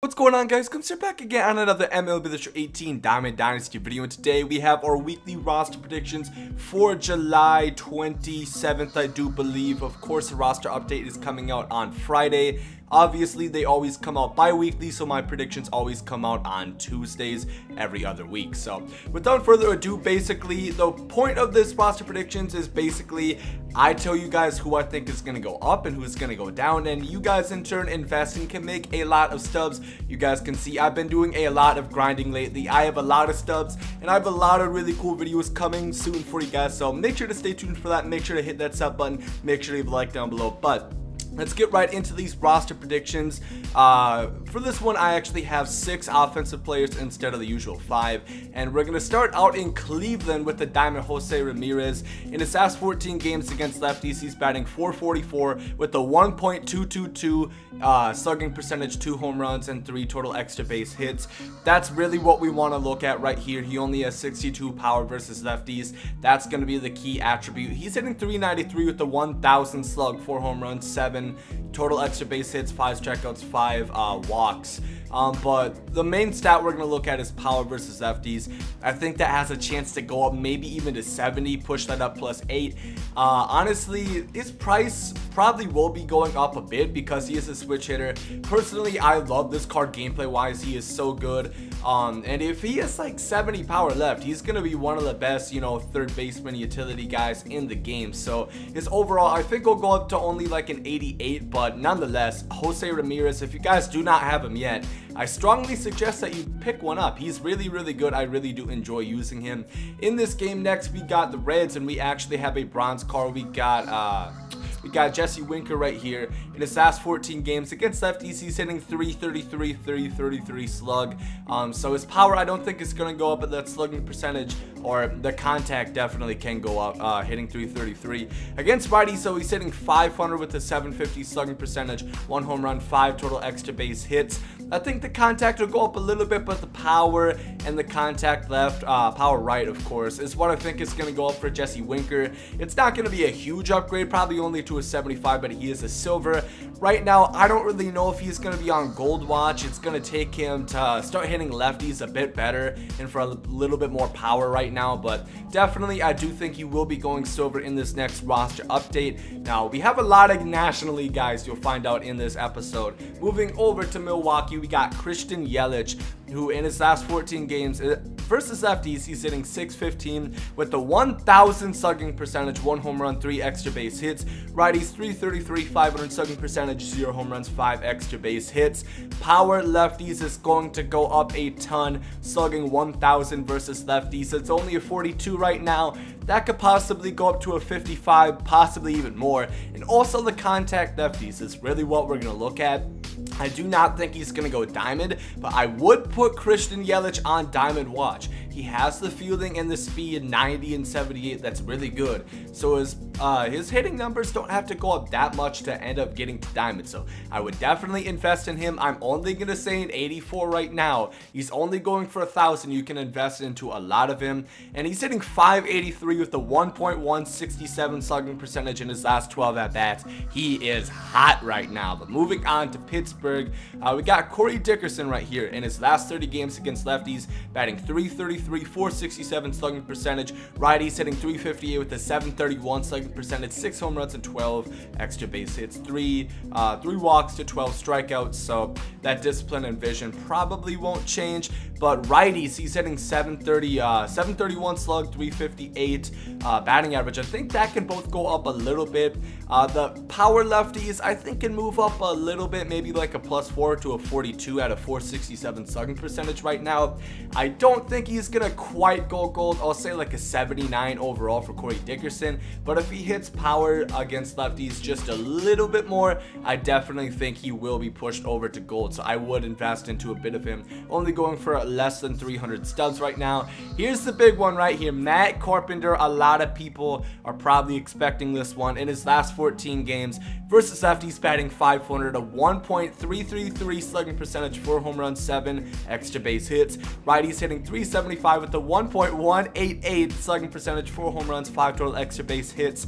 What's going on, guys? Gomes here back again on another MLB The Show 18 Diamond Dynasty video, and today we have our weekly roster predictions for July 27th, I do believe. Of course, the roster update is coming out on Friday. Obviously, they always come out bi-weekly, so my predictions always come out on Tuesdays every other week. So, without further ado, basically, the point of this roster predictions is basically I tell you guys who I think is going to go up and who's going to go down, and you guys in turn invest and can make a lot of stubs. You guys can see I've been doing a lot of grinding lately. I have a lot of stubs, and I have a lot of really cool videos coming soon for you guys, so make sure to stay tuned for that. Make sure to hit that sub button. Make sure to leave a like down below. But let's get right into these roster predictions. For this one, I actually have 6 offensive players instead of the usual 5. And we're going to start out in Cleveland with the Diamond Jose Ramirez. In his last 14 games against lefties, he's batting .444 with a 1.222 slugging percentage, 2 home runs, and 3 total extra base hits. That's really what we want to look at right here. He only has 62 power versus lefties. That's going to be the key attribute. He's hitting .393 with the 1,000 slug, 4 home runs, 7 total extra base hits, 5 strikeouts, 5 walks. But the main stat we're going to look at is power versus lefties. I think that has a chance to go up maybe even to 70, push that up +8. Honestly, his price probably will be going up a bit because he is a switch hitter. Personally, I love this card gameplay wise. He is so good. And if he has like 70 power left, he's going to be one of the best, third baseman utility guys in the game. So his overall, I think will go up to only like an 88, but nonetheless, Jose Ramirez, if you guys do not have him yet, I strongly suggest that you pick one up. He's really, really good. I really do enjoy using him. In this game next, we got the Reds, and we actually have a bronze card. We got Jesse Winker right here. In his last 14 games against lefties, he's hitting .333, .333 slug. So his power, I don't think is going to go up, but that slugging percentage or the contact definitely can go up, hitting .333. Against righties, so he's hitting .500 with a 750 slugging percentage, 1 home run, 5 total extra base hits. I think the contact will go up a little bit, but the power and the contact left, power right, of course, is what I think is going to go up for Jesse Winker. It's not going to be a huge upgrade, probably only to a 75, but he is a silver. Right now, I don't really know if he's going to be on gold watch. It's going to take him to start hitting lefties a bit better and for a little bit more power right now, but definitely I do think he will be going silver in this next roster update. Now, we have a lot of National League guys you'll find out in this episode. Moving over to Milwaukee, we got Christian Yelich, who in his last 14 games versus lefties, he's hitting .615 with the 1,000 slugging percentage, 1 home run, 3 extra base hits. Righties .333, 500 slugging percentage, 0 home runs, 5 extra base hits. Power lefties is going to go up a ton, slugging 1,000 versus lefties. It's only a 42 right now. That could possibly go up to a 55, possibly even more. And also the contact lefties is really what we're going to look at. I do not think he's going to go diamond, but I would put Christian Yelich on diamond watch. He has the fielding and the speed, 90 and 78. That's really good. So his hitting numbers don't have to go up that much to end up getting to diamond. So I would definitely invest in him. I'm only going to say an 84 right now. He's only going for 1,000. You can invest into a lot of him. And he's hitting .583 with the 1.167 slugging percentage in his last 12 at-bats. He is hot right now. But moving on to Pittsburgh, we got Corey Dickerson right here. In his last 30 games against lefties, batting .333, 467 slugging percentage. Righties hitting .358 with a 731 slugging percentage, 6 home runs and 12 extra base hits, 3 walks to 12 strikeouts. So that discipline and vision probably won't change. But righties, he's hitting 731 slug, 358 batting average. I think that can both go up a little bit. The power lefties, I think, can move up a little bit, maybe like a +4 to a 42 at a 467 slugging percentage right now. I don't think he's gonna quite go gold. I'll say like a 79 overall for Corey Dickerson, but if he hits power against lefties just a little bit more, I definitely think he will be pushed over to gold. So I would invest into a bit of him, only going for less than 300 stubs right now. Here's the big one right here, Matt Carpenter. A lot of people are probably expecting this one. In his last 14 games versus lefties, batting .500, a 1.333 slugging percentage, 4 home runs, 7 extra base hits. Righties hitting .375 with a 1.188 slugging percentage, 4 home runs, 5 total extra base hits.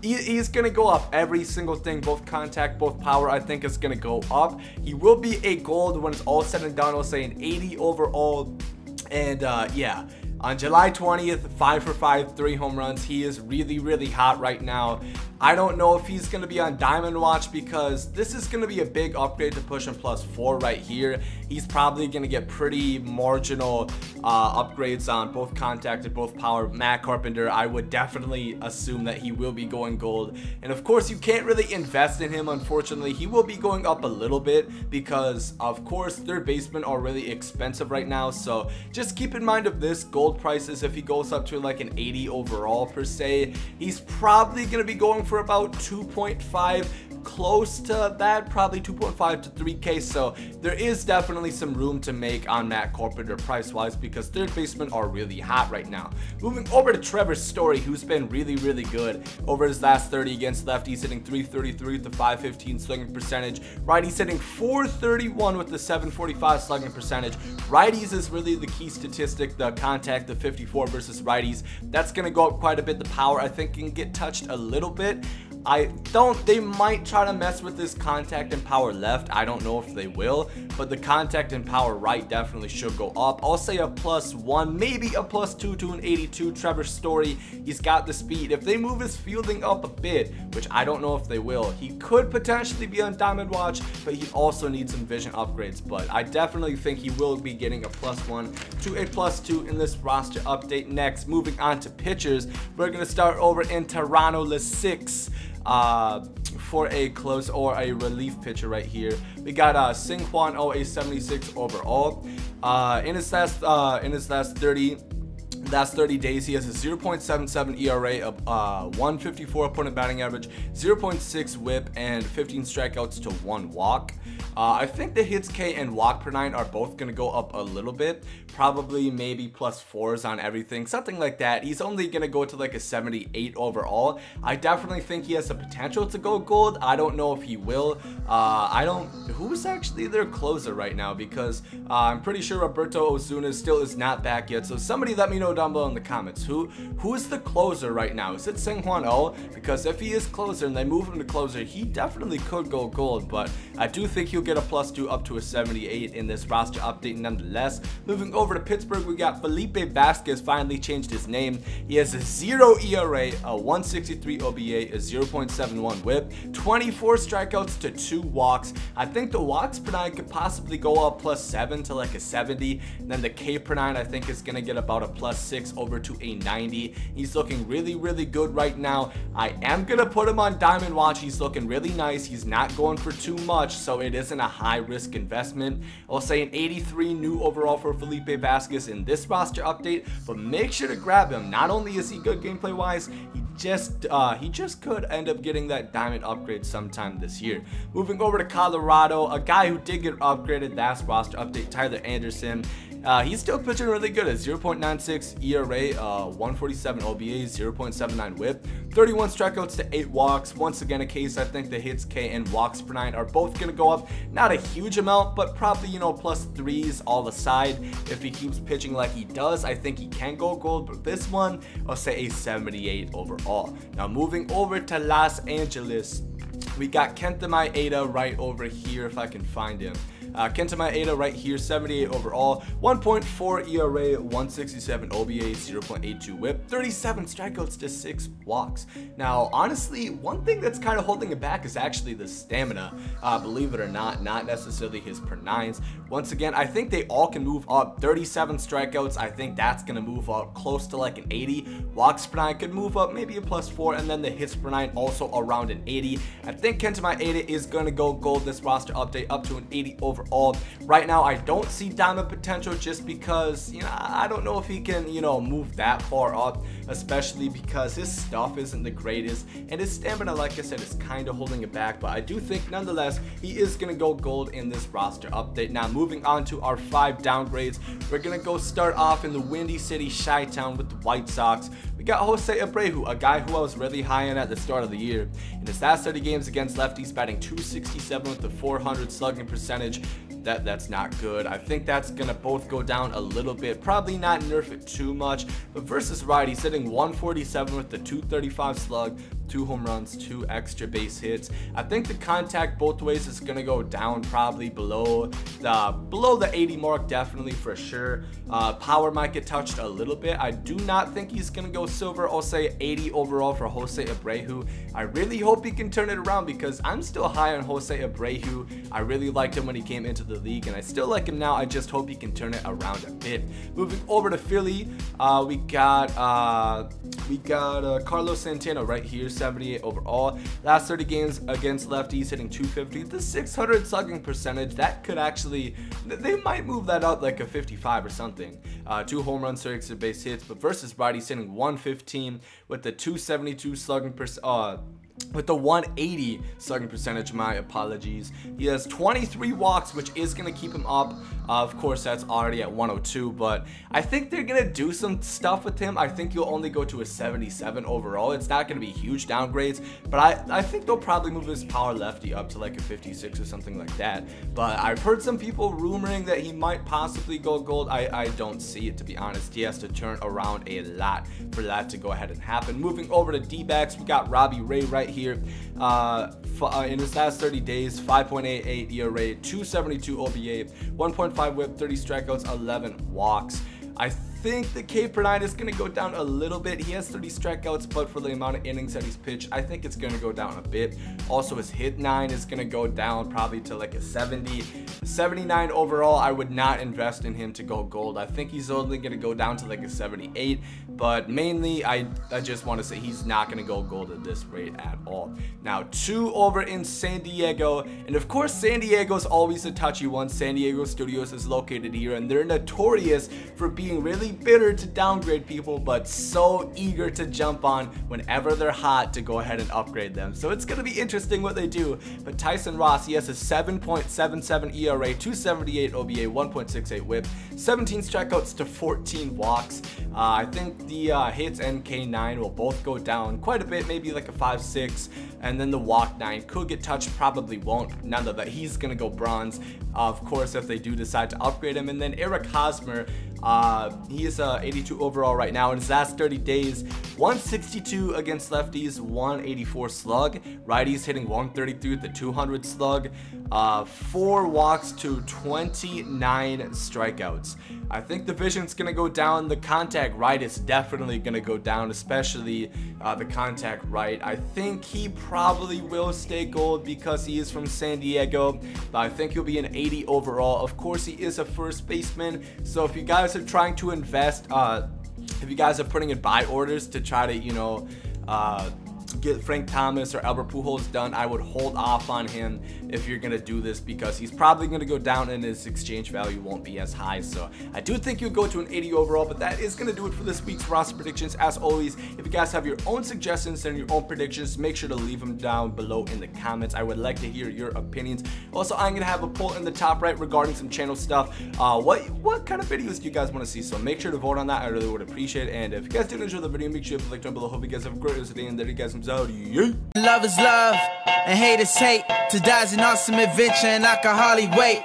He's going to go up. Every single thing, both contact, both power, I think is going to go up. He will be a gold when it's all said and done. I'll say an 80 overall. And yeah, on July 20th, 5 for 5, 3 home runs. He is really, really hot right now. I don't know if he's going to be on Diamond Watch because this is going to be a big upgrade to push him +4 right here. He's probably going to get pretty marginal upgrades on both contact and both power. Matt Carpenter, I would definitely assume that he will be going gold. And of course, you can't really invest in him, unfortunately. He will be going up a little bit because, of course, third basemen are really expensive right now. So just keep in mind of this gold prices. If he goes up to like an 80 overall per se, he's probably going to be going for about 2.5, close to that, probably 2.5 to 3K. So there is definitely some room to make on Matt Carpenter price wise because third basemen are really hot right now. Moving over to Trevor Story, who's been really, really good over his last 30 against lefties, hitting 333 with the 515 slugging percentage. Righties hitting 431 with the 745 slugging percentage. Righties is really the key statistic, the contact, the 54 versus righties. That's going to go up quite a bit. The power, I think, can get touched a little bit. They might try to mess with this contact and power left. I don't know if they will, but the contact and power right definitely should go up. I'll say a +1, maybe a +2 to an 82. Trevor Story, he's got the speed. If they move his fielding up a bit, which I don't know if they will, he could potentially be on Diamond Watch, but he also needs some vision upgrades. But I definitely think he will be getting a +1 to a +2 in this roster update. Next, moving on to pitchers, we're going to start over in Toronto, Le6. For a close or a relief pitcher right here, we got Sing Hwan Oh, a 76 overall. In his last 30 days, he has a 0.77 ERA, of 154 opponent batting average, 0.6 whip, and 15 strikeouts to 1 walk. I think the hits K and walk per 9 are both going to go up a little bit, probably maybe +4s on everything, something like that. He's only going to go to like a 78 overall. I definitely think he has the potential to go gold. I don't know if he will. Who's actually their closer right now? Because I'm pretty sure Roberto Osuna still is not back yet. So somebody let me know down below in the comments. Who's the closer right now? Is it Sing Hwan Oh? Because if he is closer and they move him to closer, he definitely could go gold. But I do think he'll get a +2 up to a 78 in this roster update nonetheless. Moving over to Pittsburgh, we got Felipe Vasquez finally changed his name. He has a 0 ERA, a 163 OBA, a 0.71 whip, 24 strikeouts to 2 walks. I think the walks per 9 could possibly go up +7 to like a 70. And then the K per 9 I think is going to get about a +6 over to a 90. He's looking really, really good right now. I am going to put him on Diamond Watch. He's looking really nice. He's not going for too much, so it isn't a high risk investment. I'll say an 83 new overall for Felipe Vasquez in this roster update, but make sure to grab him. Not only is he good gameplay wise, he just could end up getting that diamond upgrade sometime this year. Moving over to Colorado, a guy who did get upgraded last roster update, Tyler Anderson. He's still pitching really good at 0.96 ERA, 147 OBA, 0.79 whip, 31 strikeouts to 8 walks. Once again, a case I think the hits K and walks per 9 are both going to go up. Not a huge amount, but probably, you know, +3s all aside. If he keeps pitching like he does, I think he can go gold, but this one, I'll say a 78 overall. Now moving over to Los Angeles, we got Kenta Maeda right over here if I can find him. Kenta Maeda right here, 78 overall, 1.4 ERA, 167 OBA, 0.82 whip, 37 strikeouts to 6 walks. Now, honestly, one thing that's kind of holding it back is actually the stamina. Believe it or not necessarily his per 9s. Once again, I think they all can move up. 37 strikeouts, I think that's going to move up close to like an 80. Walks per 9 could move up maybe a +4, and then the hits per 9 also around an 80. I think Kenta Maeda is going to go gold this roster update up to an 80 overall. Right now, I don't see diamond potential just because, you know, I don't know if he can, you know, move that far up, especially because his stuff isn't the greatest, and his stamina, like I said, is kind of holding it back. But I do think, nonetheless, he is going to go gold in this roster update. Now, moving on to our 5 downgrades, we're going to go start off in the Windy City, Chi-Town with the White Sox. We got Jose Abreu, a guy who I was really high on at the start of the year. In his last 30 games against lefties, batting .267 with the 400 slugging percentage. That's not good. I think that's gonna both go down a little bit, probably not nerf it too much, but versus righties, hitting 147 with the 235 slug, 2 home runs, 2 extra base hits. I think the contact both ways is gonna go down, probably below the 80 mark, definitely for sure. Power might get touched a little bit. I do not think he's gonna go silver. I'll say 80 overall for Jose Abreu. I really hope he can turn it around because I'm still high on Jose Abreu. I really liked him when he came into the league, and I still like him now. I just hope he can turn it around a bit. Moving over to Philly, we got Carlos Santana right here, 78 overall. Last 30 games against lefties, hitting 250. The 600 slugging percentage, that could actually, they might move that up like a 55 or something. 2 home runs, 6 extra base hits, but versus righties, hitting 115 with the 272 slugging with the 180 slugging percentage, my apologies. He has 23 walks, which is going to keep him up. Of course, that's already at 102, but I think they're going to do some stuff with him. I think he'll only go to a 77 overall. It's not going to be huge downgrades, but I think they'll probably move his power lefty up to like a 56 or something like that. But I've heard some people rumoring that he might possibly go gold. I don't see it, to be honest. He has to turn around a lot for that to go ahead and happen. Moving over to D-backs, we got Robbie Ray right here. In his last 30 days, 5.88 ERA, 272 OBA, 1.5 whip, 30 strikeouts, 11 walks. I think the K per 9 is going to go down a little bit. He has 30 strikeouts, but for the amount of innings that he's pitched, I think it's going to go down a bit. Also, his hit 9 is going to go down probably to like a 70. 79 overall. I would not invest in him to go gold. I think he's only going to go down to like a 78, but mainly I just want to say he's not going to go gold at this rate at all. Now, 2 over in San Diego, and of course San Diego's always a touchy one. San Diego Studios is located here, and they're notorious for being really bitter to downgrade people, but so eager to jump on whenever they're hot to go ahead and upgrade them. So it's going to be interesting what they do. But Tyson Ross, he has a 7.77 ERA, 278 OBA, 1.68 whip, 17 strikeouts to 14 walks. I think the hits and K9 will both go down quite a bit, maybe like a 5-6, and then the walk 9 could get touched, probably won't. None of that. He's going to go bronze, of course, if they do decide to upgrade him. And then Eric Hosmer, he is 82 overall right now. In his last 30 days, 162 against lefties, 184 slug. Righties hitting 133 with the 200 slug. 4 walks to 29 strikeouts. I think the vision's going to go down. The contact right is definitely going to go down, especially the contact right. I think he probably will stay gold because he is from San Diego, but I think he'll be an 80 overall. Of course, he is a first baseman, so if you guys are trying to invest, if you guys are putting in buy orders to try to, you know, get Frank Thomas or Albert Pujols done, I would hold off on him if you're gonna do this, because he's probably gonna go down and his exchange value won't be as high. So I do think you'll go to an 80 overall. But that is gonna do it for this week's roster predictions. As always, if you guys have your own suggestions and your own predictions, make sure to leave them down below in the comments. I would like to hear your opinions. Also, I'm gonna have a poll in the top right regarding some channel stuff. What kind of videos do you guys want to see? So make sure to vote on that. I really would appreciate it. And if you guys did enjoy the video, make sure to like down below. Hope you guys have a great rest of the day, and there you guys comes out. Yay! Love is love, and hate is hate. To die is an awesome adventure, and I can hardly wait.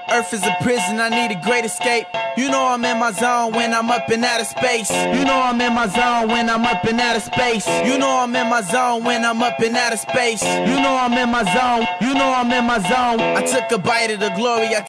Earth is a prison, I need a great escape. You know I'm in my zone when I'm up in outer space. You know I'm in my zone when I'm up in outer space. You know I'm in my zone when I'm up in outer space. You know I'm in my zone. You know I'm in my zone. I took a bite of the glory.